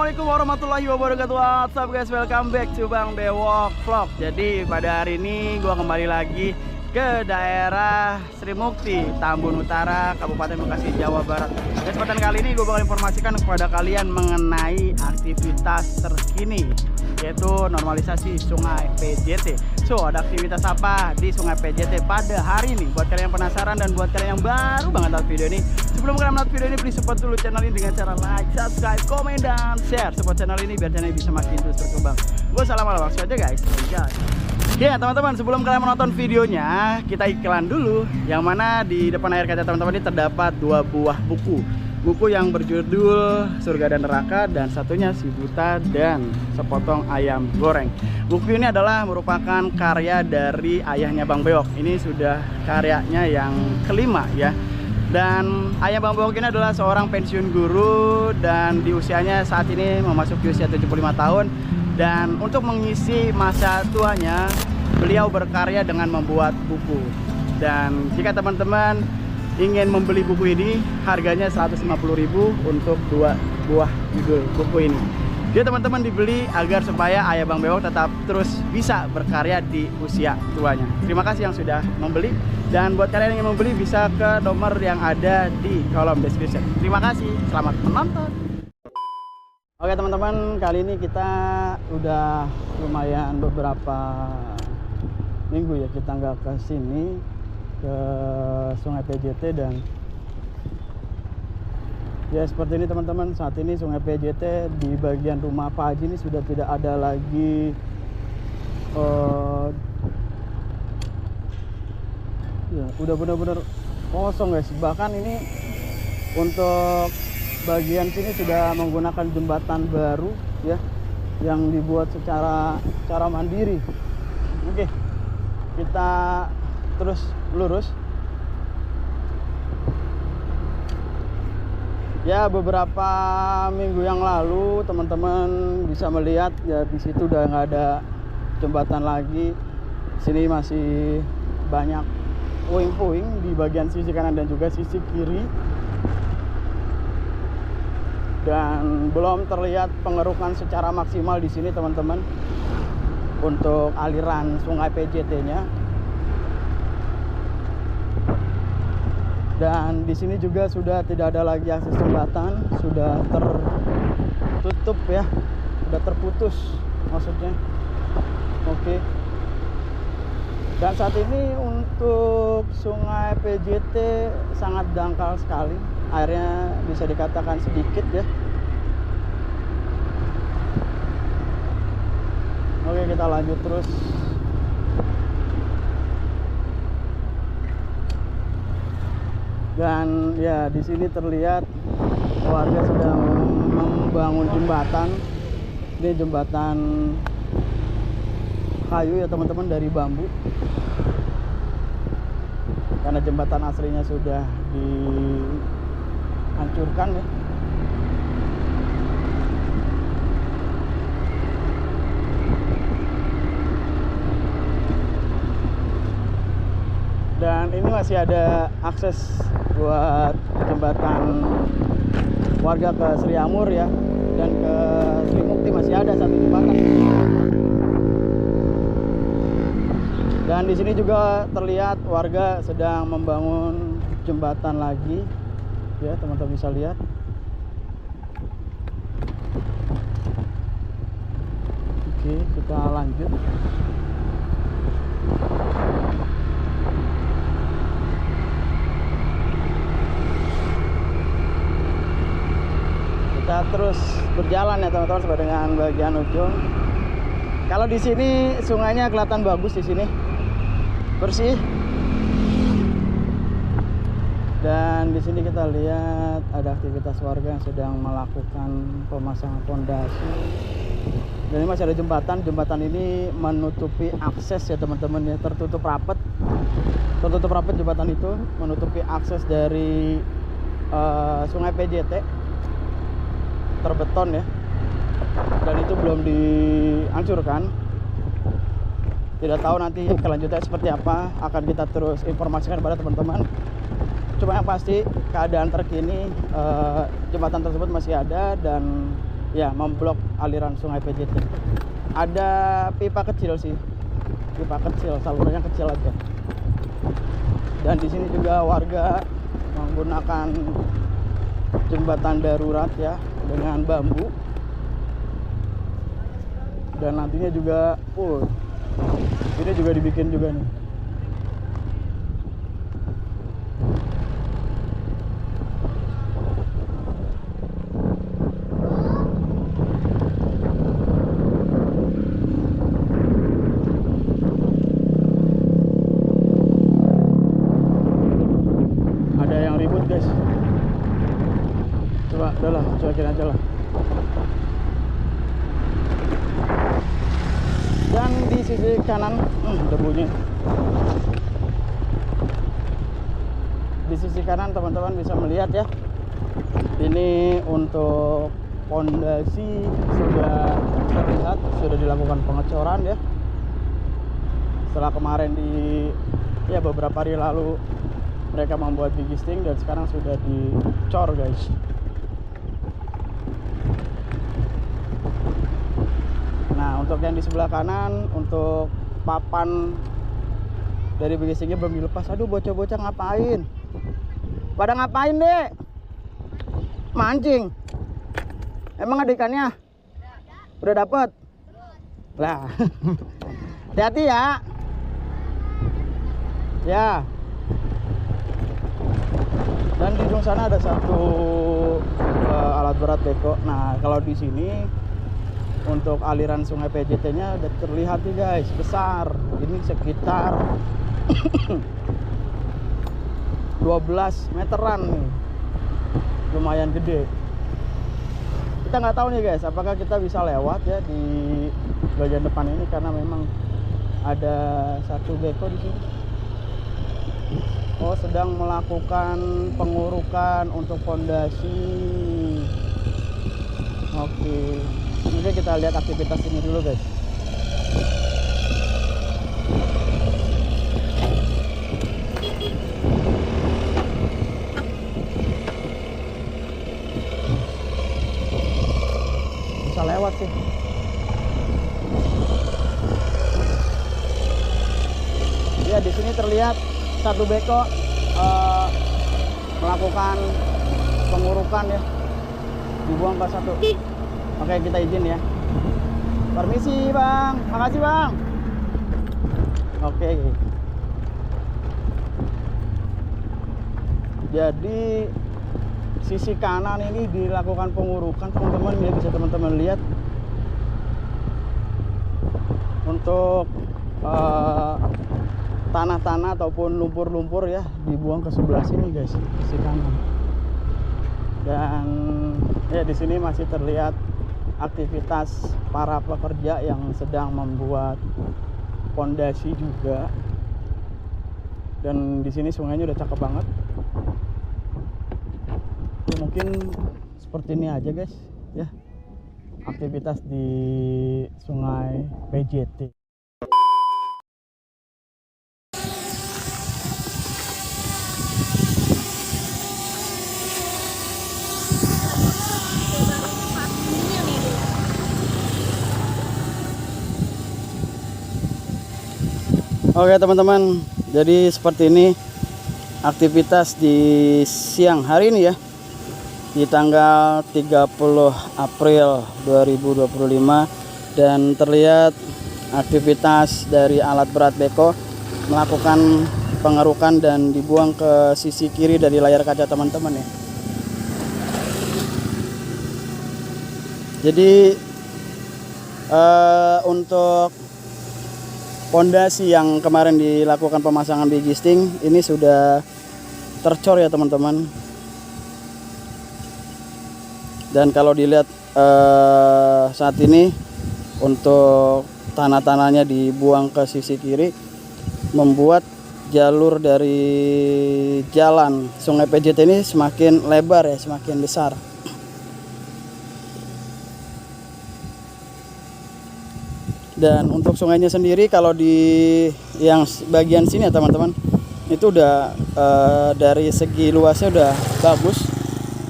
Assalamualaikum warahmatullahi wabarakatuh. What's up guys, welcome back to Bang Bewok Vlog. Jadi pada hari ini gua kembali lagi ke daerah Sri Mukti, Tambun Utara, Kabupaten Bekasi, Jawa Barat. Kesempatan kali ini gue bakal informasikan kepada kalian mengenai aktivitas terkini, yaitu normalisasi Sungai PJT. So, ada aktivitas apa di Sungai PJT pada hari ini? Buat kalian yang penasaran dan buat kalian yang baru banget nonton video ini, sebelum kalian menonton video ini, please support dulu channel ini dengan cara like, subscribe, komen, dan share. Support channel ini biar channel ini bisa makin terus berkembang. Gue salam langsung aja guys. Ya teman-teman, sebelum kalian menonton videonya, kita iklan dulu. Yang mana di depan layar kaca teman-teman ini terdapat dua buah buku. Buku yang berjudul Surga dan Neraka, dan satunya Si Buta dan Sepotong Ayam Goreng. Buku ini adalah merupakan karya dari ayahnya Bang Bewok. Ini sudah karyanya yang kelima ya. Dan ayah Bang Bewok ini adalah seorang pensiun guru, dan di usianya saat ini memasuki usia 75 tahun. Dan untuk mengisi masa tuanya, beliau berkarya dengan membuat buku. Dan jika teman-teman ingin membeli buku ini, harganya 150.000 untuk dua buah judul buku ini. Jadi teman-teman dibeli agar supaya ayah Bang Bewok tetap terus bisa berkarya di usia tuanya. Terima kasih yang sudah membeli, dan buat kalian yang ingin membeli bisa ke nomor yang ada di kolom description. Terima kasih, selamat menonton. Oke teman-teman, kali ini kita udah lumayan beberapa minggu ya kita nggak ke sini, ke Sungai PJT. Dan ya seperti ini teman-teman, saat ini Sungai PJT di bagian rumah Pak Haji ini sudah tidak ada lagi ya udah benar-benar kosong guys. Bahkan ini untuk bagian sini sudah menggunakan jembatan baru ya, yang dibuat secara mandiri. Oke, kita terus lurus. Ya, beberapa minggu yang lalu teman-teman bisa melihat ya, di situ udah nggak ada jembatan lagi. Sini masih banyak puing-puing di bagian sisi kanan dan juga sisi kiri. Dan belum terlihat pengerukan secara maksimal di sini teman-teman untuk aliran Sungai PJT-nya. Dan di sini juga sudah tidak ada lagi akses jembatan, sudah tertutup ya, sudah terputus maksudnya. Oke. Dan saat ini untuk Sungai PJT sangat dangkal sekali. Airnya bisa dikatakan sedikit ya. Oke, kita lanjut terus. Dan ya di sini terlihat warga sedang membangun jembatan. Ini jembatan kayu ya teman-teman, dari bambu. Karena jembatan aslinya sudah dihancurkan ya. Dan ini masih ada akses buat jembatan warga ke Sri Amur ya, dan ke Sri Mukti masih ada satu jembatan. Dan di sini juga terlihat warga sedang membangun jembatan lagi ya, teman-teman bisa lihat. Oke, kita lanjut. Kita terus berjalan ya teman-teman sampai dengan bagian ujung. Kalau di sini sungainya kelihatan bagus, di sini bersih. Dan di sini kita lihat ada aktivitas warga yang sedang melakukan pemasangan fondasi. Dan ini masih ada jembatan. Jembatan ini menutupi akses ya teman-teman ya, tertutup rapat jembatan itu, menutupi akses dari Sungai PJT, terbeton ya. Dan itu belum dihancurkan. Tidak tahu nanti kelanjutannya seperti apa, akan kita terus informasikan kepada teman-teman. Cuma yang pasti keadaan terkini jembatan tersebut masih ada, dan ya memblok aliran sungai PJT. Ada pipa kecil sih, pipa kecil, salurannya kecil aja. Dan di sini juga warga menggunakan jembatan darurat ya dengan bambu. Dan nantinya juga, ini juga dibikin juga nih. Ada yang ribut guys. Coba, udahlah, cuekin aja lah. Dan di sisi kanan, debunya. Di sisi kanan teman-teman bisa melihat ya. Ini untuk pondasi sudah terlihat, sudah dilakukan pengecoran ya. Setelah kemarin beberapa hari lalu mereka membuat digisting dan sekarang sudah dicor guys. Nah, untuk yang di sebelah kanan, untuk papan dari bigistingnya belum dilepas. Aduh, bocah-bocah ngapain? Pada ngapain, Dek? Mancing. Emang ada ikannya? Udah dapet? Lah. Hati-hati ya. Ya. Dan di ujung sana ada satu alat berat beko. Nah, kalau di sini untuk aliran sungai PJT-nya udah terlihat nih guys, besar. Ini sekitar 12 meteran nih, lumayan gede. Kita nggak tahu nih guys, apakah kita bisa lewat ya di bagian depan ini karena memang ada satu beko di sini. Sedang melakukan pengurukan untuk fondasi. Oke. Mungkin kita lihat aktivitas ini dulu guys. Bisa lewat sih. Ya, di sini terlihat satu beko melakukan pengurukan ya. Dibuang ke satu. Oke, kita izin ya. Permisi bang, makasih bang. Oke. Jadi sisi kanan ini dilakukan pengurukan teman-teman ya, bisa teman-teman lihat. Untuk tanah-tanah ataupun lumpur-lumpur ya dibuang ke sebelah sini guys, sisi kanan. Dan ya di sini masih terlihat aktivitas para pekerja yang sedang membuat pondasi juga. Dan di sini sungainya udah cakep banget. Mungkin seperti ini aja guys ya, aktivitas di sungai PJT. Oke teman-teman, jadi seperti ini aktivitas di siang hari ini ya, di tanggal 30 April 2025. Dan terlihat aktivitas dari alat berat beko melakukan pengerukan dan dibuang ke sisi kiri dari layar kaca teman-teman ya. Jadi untuk pondasi yang kemarin dilakukan pemasangan digisting ini sudah tercor ya teman-teman. Dan kalau dilihat saat ini untuk tanah-tanahnya dibuang ke sisi kiri, membuat jalur dari jalan sungai PJT ini semakin lebar ya, semakin besar. Dan untuk sungainya sendiri kalau di yang bagian sini ya teman-teman, itu udah dari segi luasnya udah bagus,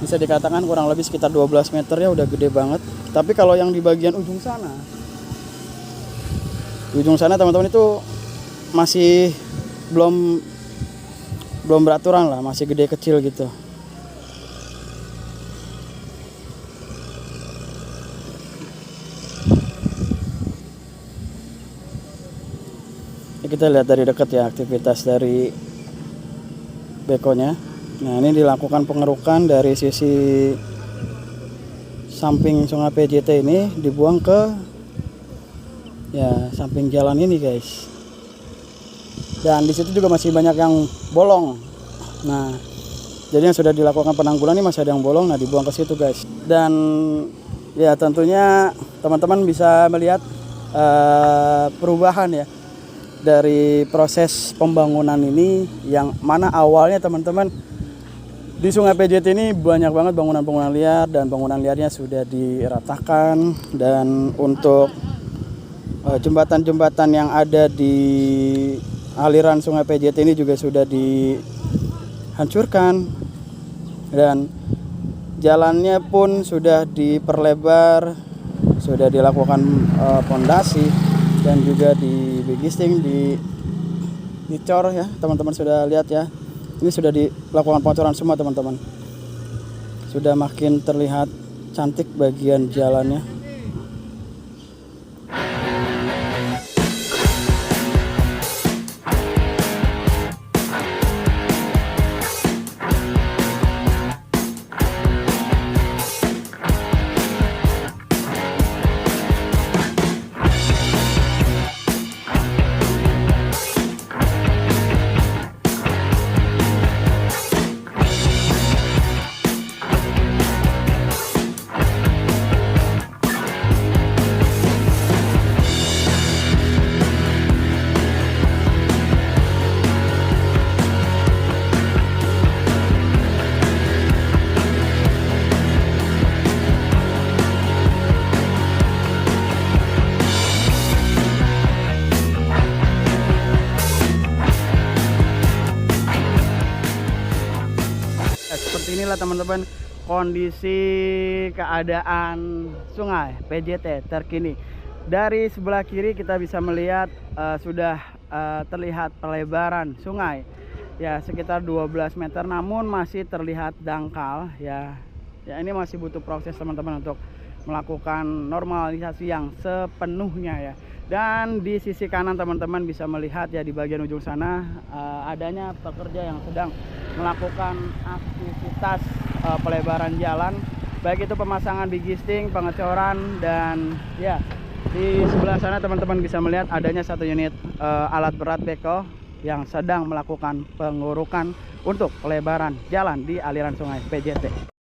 bisa dikatakan kurang lebih sekitar 12 meter ya, udah gede banget. Tapi kalau yang di bagian ujung sana, teman-teman itu masih belum beraturan lah, masih gede kecil gitu. Kita lihat dari dekat ya aktivitas dari bekonya. Nah, ini dilakukan pengerukan dari sisi samping sungai PJT ini, dibuang ke ya samping jalan ini guys. Dan di situ juga masih banyak yang bolong. Nah, jadi yang sudah dilakukan penanggulan ini masih ada yang bolong, nah dibuang ke situ guys. Dan ya tentunya teman-teman bisa melihat perubahan ya dari proses pembangunan ini, yang mana awalnya teman-teman di Sungai PJT ini banyak banget bangunan-bangunan liar, dan bangunan liarnya sudah diratakan. Dan untuk jembatan-jembatan yang ada di aliran Sungai PJT ini juga sudah dihancurkan, dan jalannya pun sudah diperlebar, sudah dilakukan pondasi, dan juga di gisting, dicor ya teman-teman, sudah lihat ya. Ini sudah dilakukan pengecoran semua teman-teman. Sudah makin terlihat cantik bagian jalannya. Seperti inilah teman-teman kondisi keadaan sungai PJT terkini. Dari sebelah kiri kita bisa melihat sudah terlihat pelebaran sungai ya sekitar 12 meter, namun masih terlihat dangkal ya. Ya, ini masih butuh proses teman-teman untuk melakukan normalisasi yang sepenuhnya ya. Dan di sisi kanan teman-teman bisa melihat ya, di bagian ujung sana adanya pekerja yang sedang melakukan aktivitas pelebaran jalan, baik itu pemasangan gisting, pengecoran, dan ya di sebelah sana teman-teman bisa melihat adanya satu unit alat berat beko yang sedang melakukan pengurukan untuk pelebaran jalan di aliran sungai PJT.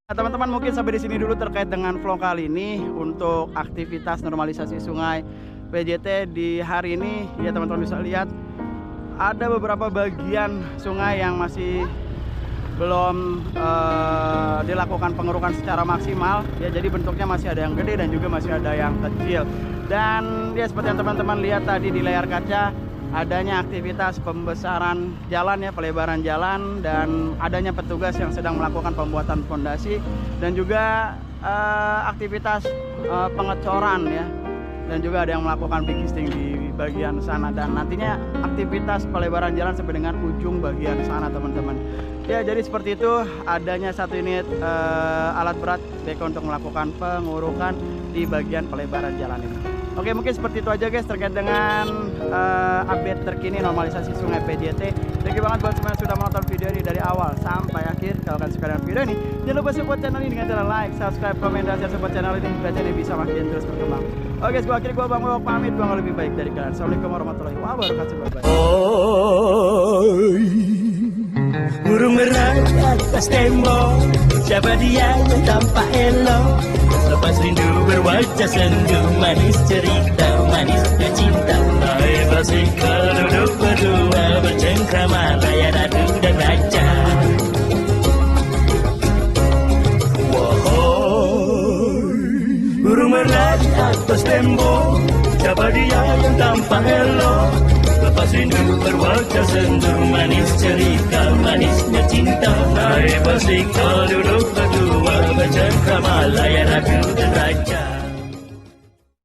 Nah, teman-teman mungkin sampai di sini dulu terkait dengan vlog kali ini untuk aktivitas normalisasi sungai PJT di hari ini. Ya teman-teman bisa lihat ada beberapa bagian sungai yang masih belum dilakukan pengerukan secara maksimal ya, jadi bentuknya masih ada yang gede dan juga masih ada yang kecil. Dan ya seperti yang teman-teman lihat tadi di layar kaca, adanya aktivitas pembesaran jalan ya, pelebaran jalan, dan adanya petugas yang sedang melakukan pembuatan fondasi, dan juga aktivitas pengecoran ya, dan juga ada yang melakukan gisting di bagian sana, dan nantinya aktivitas pelebaran jalan sampai dengan ujung bagian sana teman-teman. Ya jadi seperti itu, adanya satu unit alat berat beko untuk melakukan pengurukan di bagian pelebaran jalan ini. Oke, mungkin seperti itu aja guys terkait dengan update terkini normalisasi sungai PJT. Thank you banget buat semua yang sudah menonton video ini dari awal sampai akhir. Kalau kalian suka dengan video ini, jangan lupa support channel ini dengan cara like, subscribe, komen, dan share support channel ini biar channel bisa makin terus berkembang. Oke guys, gua akhiri Bang Bewok pamit, gua lebih baik dari kalian. Assalamualaikum warahmatullahi wabarakatuh. Bye bye. Burung merah atas tembok, siapa dia yang tampak elok? Lepas rindu berwajah sendu, manis cerita, manisnya cinta. Hai bersikap duduk berdua, bercengkrama, layar adu dan raja. Wahai burung merah di atas tembok, siapa dia yang tampak elok? Lepas rindu berwajah sendu, manis cerita, manisnya cinta. Hai bersikap duduk berdua, cengkrama layan aku dan raja.